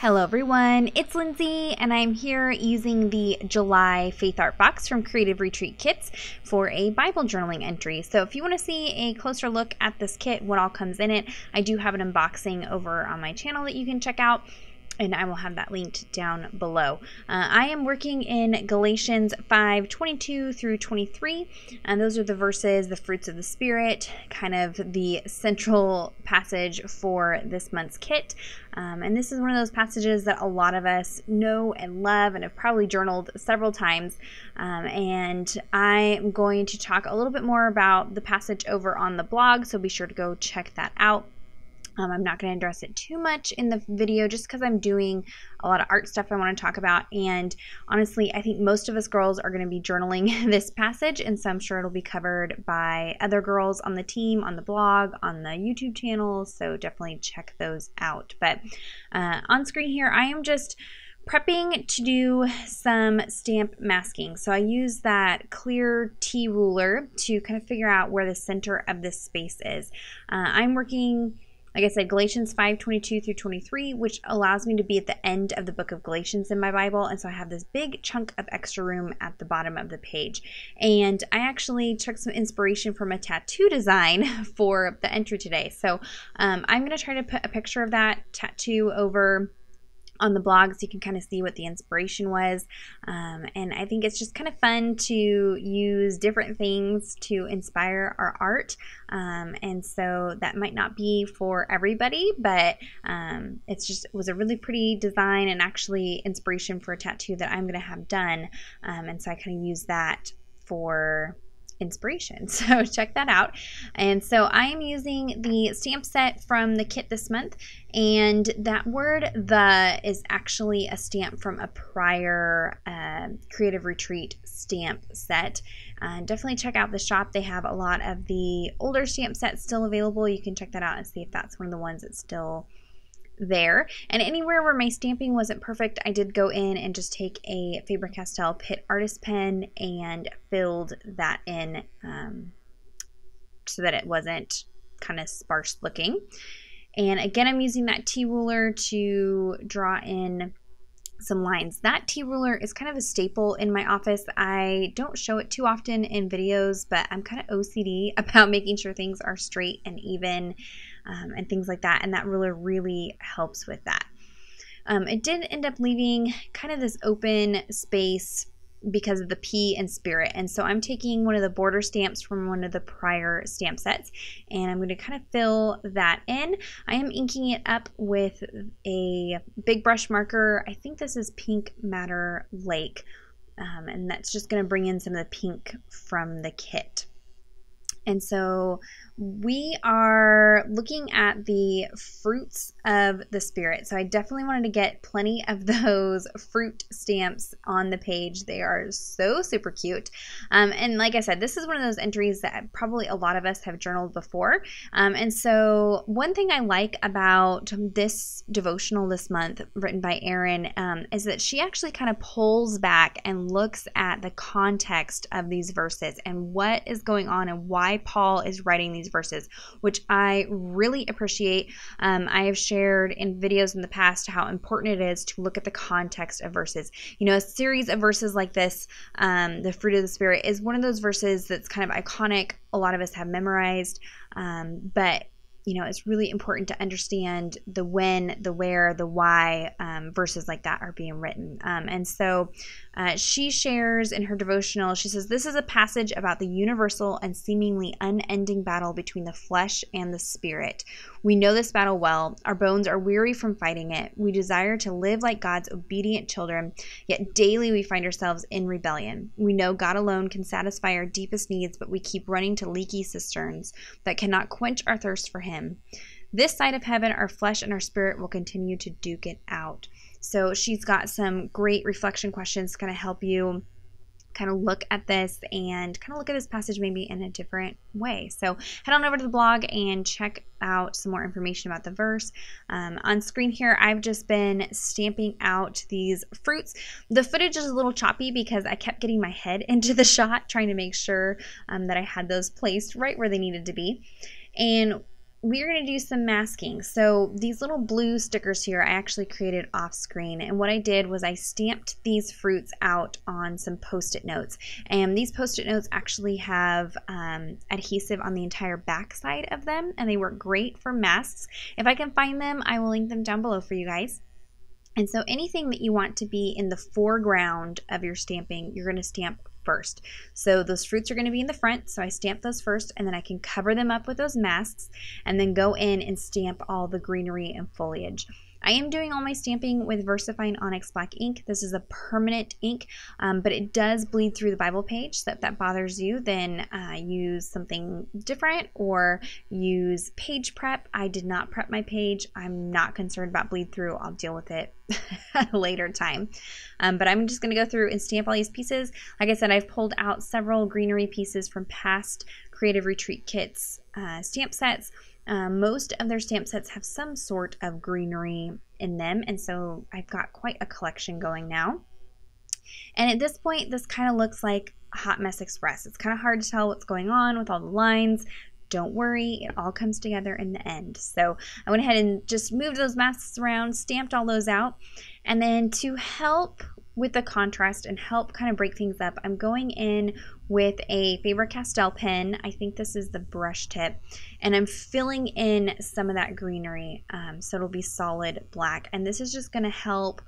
Hello everyone, it's Lindsay and I'm here using the July Faith Art Box from Creative Retreat Kits for a Bible journaling entry. So if you want to see a closer look at this kit, what all comes in it, I do have an unboxing over on my channel that you can check out, and I will have that linked down below. I am working in Galatians 5:22 through 23, and those are the verses, the fruits of the Spirit, kind of the central passage for this month's kit. And this is one of those passages that a lot of us know and love and have probably journaled several times. And I'm going to talk a little bit more about the passage over on the blog, so be sure to go check that out. I'm not going to address it too much in the video just because I'm doing a lot of art stuff I want to talk about, and honestly I think most of us girls are going to be journaling this passage, and so I'm sure it'll be covered by other girls on the team, on the blog, on the YouTube channel, so definitely check those out. But on screen here I am just prepping to do some stamp masking. So I use that clear T ruler to kind of figure out where the center of this space is. I'm working, like I said, Galatians 5:22 through 23, which allows me to be at the end of the book of Galatians in my Bible. And so I have this big chunk of extra room at the bottom of the page. And I actually took some inspiration from a tattoo design for the entry today. So I'm going to try to put a picture of that tattoo over on the blog so you can kind of see what the inspiration was. And I think it's just kind of fun to use different things to inspire our art. And so that might not be for everybody, but it was a really pretty design and actually inspiration for a tattoo that I'm going to have done. And so I kind of use that for inspiration. So check that out. And so I am using the stamp set from the kit this month, and that word "the" is actually a stamp from a prior Creative Retreat stamp set. Definitely check out the shop. They have a lot of the older stamp sets still available. You can check that out and see if that's one of the ones that's still there. And anywhere where my stamping wasn't perfect, I did go in and just take a Faber-Castell Pitt artist pen and filled that in so that it wasn't kind of sparse looking. And again, I'm using that T ruler to draw in some lines. That T ruler is kind of a staple in my office. I don't show it too often in videos, but I'm kind of OCD about making sure things are straight and even and things like that, and that ruler really helps with that. It did end up leaving kind of this open space because of the P in Spirit, and so I'm taking one of the border stamps from one of the prior stamp sets, and I'm going to kind of fill that in. I am inking it up with a big brush marker. I think this is Pink Matter Lake, and that's just going to bring in some of the pink from the kit. And so we are looking at the fruits of the Spirit. So I definitely wanted to get plenty of those fruit stamps on the page. They are so super cute. And like I said, this is one of those entries that probably a lot of us have journaled before. And so one thing I like about this devotional this month written by Erin is that she actually kind of pulls back and looks at the context of these verses and what is going on and why Paul is writing these verses, which I really appreciate. I have shared in videos in the past how important it is to look at the context of verses. You know, a series of verses like this, the fruit of the Spirit, is one of those verses that's kind of iconic. A lot of us have memorized, but you know, it's really important to understand the when, the where, the why verses like that are being written. And so she shares in her devotional, she says, "This is a passage about the universal and seemingly unending battle between the flesh and the spirit. We know this battle well. Our bones are weary from fighting it. We desire to live like God's obedient children, yet daily we find ourselves in rebellion. We know God alone can satisfy our deepest needs, but we keep running to leaky cisterns that cannot quench our thirst for Him. This side of heaven, our flesh and our spirit will continue to duke it out." So she's got some great reflection questions to kind of help you kind of look at this and kind of look at this passage maybe in a different way. So head on over to the blog and check out some more information about the verse. On screen here, I've just been stamping out these fruits. The footage is a little choppy because I kept getting my head into the shot, trying to make sure that I had those placed right where they needed to be. And we're going to do some masking. So these little blue stickers here I actually created off screen, and what I did was I stamped these fruits out on some post-it notes, and these post-it notes actually have adhesive on the entire back side of them, and they work great for masks. If I can find them, I will link them down below for you guys. And so anything that you want to be in the foreground of your stamping, you're going to stamp first. So those fruits are going to be in the front, so I stamp those first, and then I can cover them up with those masks and then go in and stamp all the greenery and foliage. I am doing all my stamping with VersaFine Onyx Black ink. This is a permanent ink, but it does bleed through the Bible page, so if that bothers you, then use something different or use page prep. I did not prep my page. I'm not concerned about bleed through. I'll deal with it at a later time. But I'm just going to go through and stamp all these pieces. Like I said, I've pulled out several greenery pieces from past Creative Retreat Kits stamp sets. Most of their stamp sets have some sort of greenery in them, and so I've got quite a collection going now. And at this point, this kind of looks like Hot Mess Express. It's kind of hard to tell what's going on with all the lines. Don't worry, it all comes together in the end. So I went ahead and just moved those masks around, stamped all those out, and then to help with the contrast and help kind of break things up, I'm going in with a Faber-Castell pen. I think this is the brush tip, and I'm filling in some of that greenery, so it'll be solid black, and this is just going to help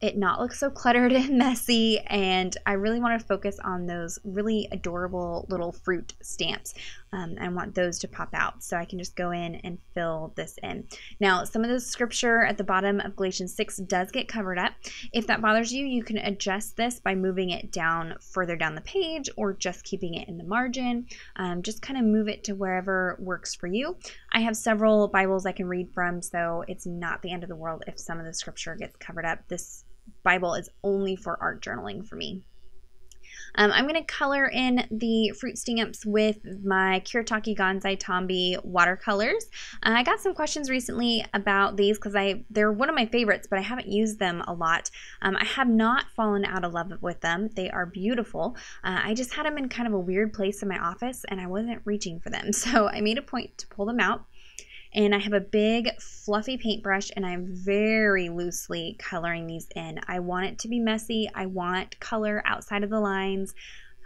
it not look so cluttered and messy, and I really want to focus on those really adorable little fruit stamps. I want those to pop out, so I can just go in and fill this in. Now, some of the scripture at the bottom of Galatians 6 does get covered up. If that bothers you, you can adjust this by moving it down further down the page or just keeping it in the margin. Just kind of move it to wherever works for you. I have several Bibles I can read from, so it's not the end of the world if some of the scripture gets covered up. This Bible is only for art journaling for me. I'm going to color in the fruit stamps with my Kuretake Gansai Tombi watercolors. I got some questions recently about these because they're one of my favorites, but I haven't used them a lot. I have not fallen out of love with them. They are beautiful. I just had them in kind of a weird place in my office, and I wasn't reaching for them. So I made a point to pull them out. And I have a big fluffy paintbrush, and I'm very loosely coloring these in. I want it to be messy. I want color outside of the lines.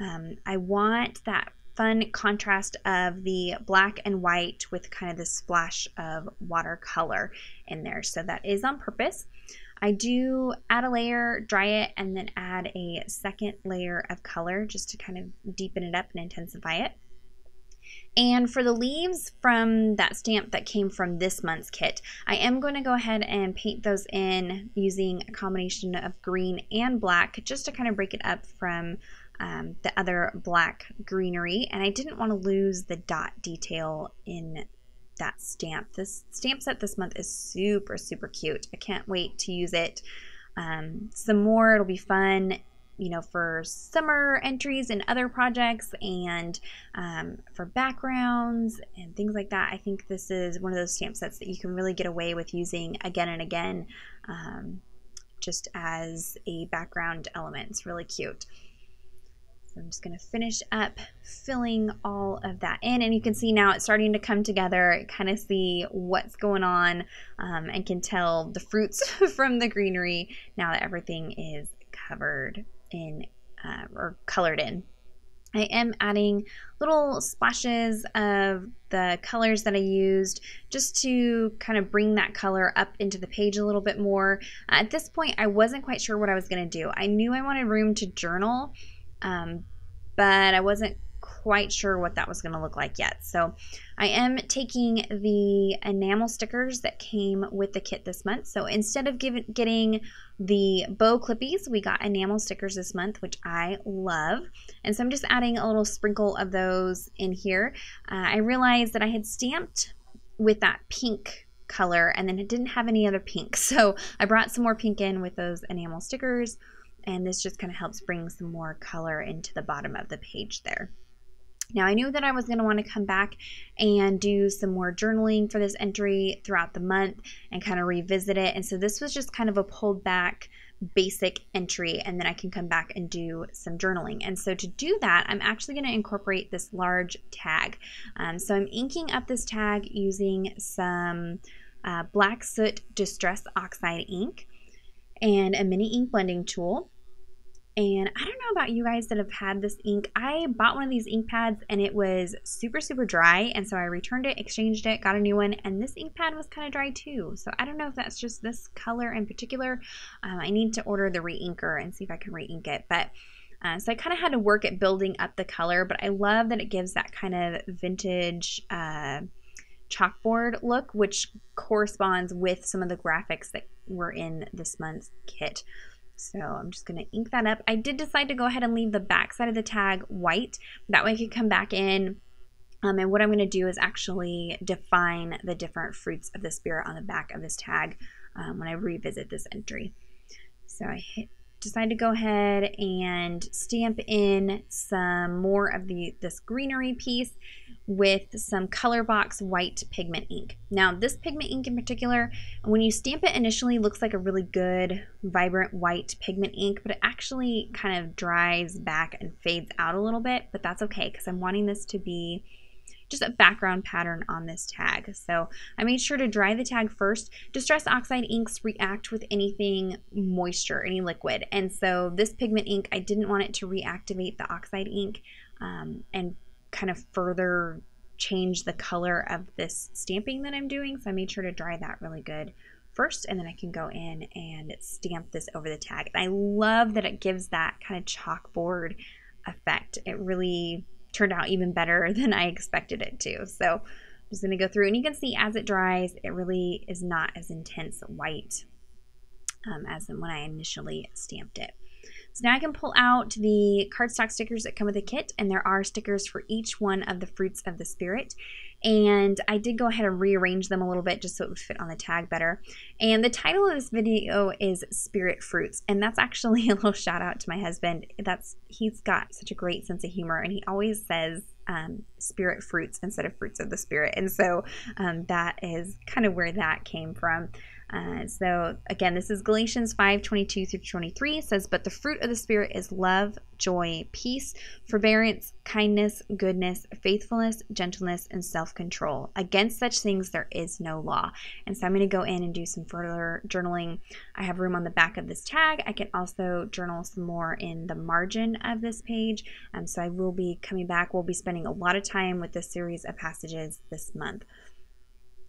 I want that fun contrast of the black and white with kind of the splash of watercolor in there. So that is on purpose. I do add a layer, dry it, and then add a second layer of color just to kind of deepen it up and intensify it. And for the leaves from that stamp that came from this month's kit, I am going to go ahead and paint those in using a combination of green and black just to kind of break it up from the other black greenery. And I didn't want to lose the dot detail in that stamp. This stamp set this month is super, super cute. I can't wait to use it some more. It'll be fun, you know, for summer entries and other projects, and for backgrounds and things like that. I think this is one of those stamp sets that you can really get away with using again and again, just as a background element. It's really cute. So I'm just going to finish up filling all of that in, and you can see now it's starting to come together. Kind of see what's going on, and can tell the fruits from the greenery now that everything is covered in or colored in. I am adding little splashes of the colors that I used just to kind of bring that color up into the page a little bit more. At this point, I wasn't quite sure what I was going to do. I knew I wanted room to journal, but I wasn't quite sure what that was going to look like yet. So I am taking the enamel stickers that came with the kit this month. So instead of getting the bow clippies, we got enamel stickers this month, which I love. And so I'm just adding a little sprinkle of those in here. I realized that I had stamped with that pink color and then it didn't have any other pink. So I brought some more pink in with those enamel stickers, and this just kind of helps bring some more color into the bottom of the page there. Now, I knew that I was going to want to come back and do some more journaling for this entry throughout the month and kind of revisit it. And so this was just kind of a pulled back basic entry, and then I can come back and do some journaling. And so to do that, I'm actually going to incorporate this large tag. So I'm inking up this tag using some Black Soot Distress Oxide ink and a mini ink blending tool. And I don't know about you guys that have had this ink. I bought one of these ink pads and it was super, super dry. And so I returned it, exchanged it, got a new one. And this ink pad was kind of dry too. So I don't know if that's just this color in particular. I need to order the re-inker and see if I can re-ink it. But so I kind of had to work at building up the color. But I love that it gives that kind of vintage chalkboard look, which corresponds with some of the graphics that were in this month's kit. So I'm just going to ink that up. I did decide to go ahead and leave the back side of the tag white. That way I can come back in. And what I'm going to do is actually define the different fruits of the Spirit on the back of this tag when I revisit this entry. So I decide to go ahead and stamp in some more of this greenery piece with some Color Box white pigment ink. Now this pigment ink in particular, when you stamp it initially, looks like a really good vibrant white pigment ink, but it actually kind of dries back and fades out a little bit, but that's okay because I'm wanting this to be just a background pattern on this tag. So I made sure to dry the tag first. Distress Oxide inks react with anything moisture, any liquid, and so this pigment ink, I didn't want it to reactivate the oxide ink and kind of further change the color of this stamping that I'm doing. So I made sure to dry that really good first, and then I can go in and stamp this over the tag. And I love that it gives that kind of chalkboard effect. It really turned out even better than I expected it to. So I'm just going to go through, and you can see as it dries, it really is not as intense white as when I initially stamped it. So now I can pull out the cardstock stickers that come with the kit, and there are stickers for each one of the fruits of the Spirit. And I did go ahead and rearrange them a little bit just so it would fit on the tag better. And the title of this video is Spirit Fruits, and that's actually a little shout out to my husband. He's got such a great sense of humor, and he always says Spirit Fruits instead of Fruits of the Spirit. And so that is kind of where that came from. So again, this is Galatians 5:22 through 23. It says, "But the fruit of the Spirit is love, joy, peace, forbearance, kindness, goodness, faithfulness, gentleness, and self-control. Against such things there is no law." And so I'm going to go in and do some further journaling. I have room on the back of this tag. I can also journal some more in the margin of this page. So I will be coming back. We'll be spending a lot of time with this series of passages this month.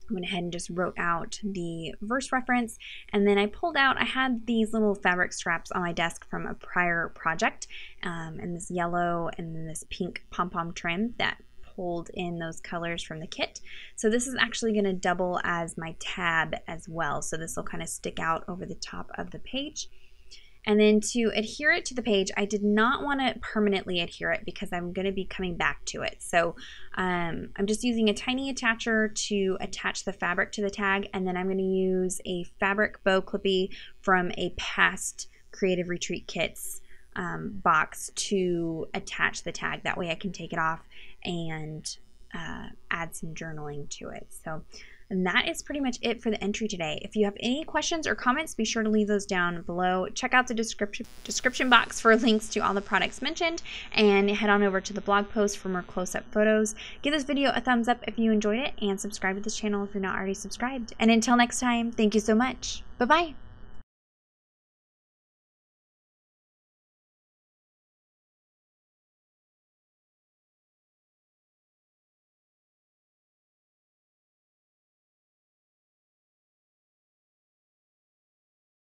I went ahead and just wrote out the verse reference, and then I had these little fabric straps on my desk from a prior project, and this yellow and then this pink pom-pom trim that pulled in those colors from the kit. So this is actually going to double as my tab as well, so this will kind of stick out over the top of the page. And then to adhere it to the page, I did not want to permanently adhere it because I'm going to be coming back to it. So I'm just using a tiny attacher to attach the fabric to the tag, and then I'm going to use a fabric bow clippy from a past Creative Retreat Kits box to attach the tag. That way I can take it off and add some journaling to it. And that is pretty much it for the entry today. If you have any questions or comments, be sure to leave those down below. Check out the description box for links to all the products mentioned, and head on over to the blog post for more close-up photos. Give this video a thumbs up if you enjoyed it, and subscribe to this channel if you're not already subscribed. And until next time, thank you so much. Bye-bye.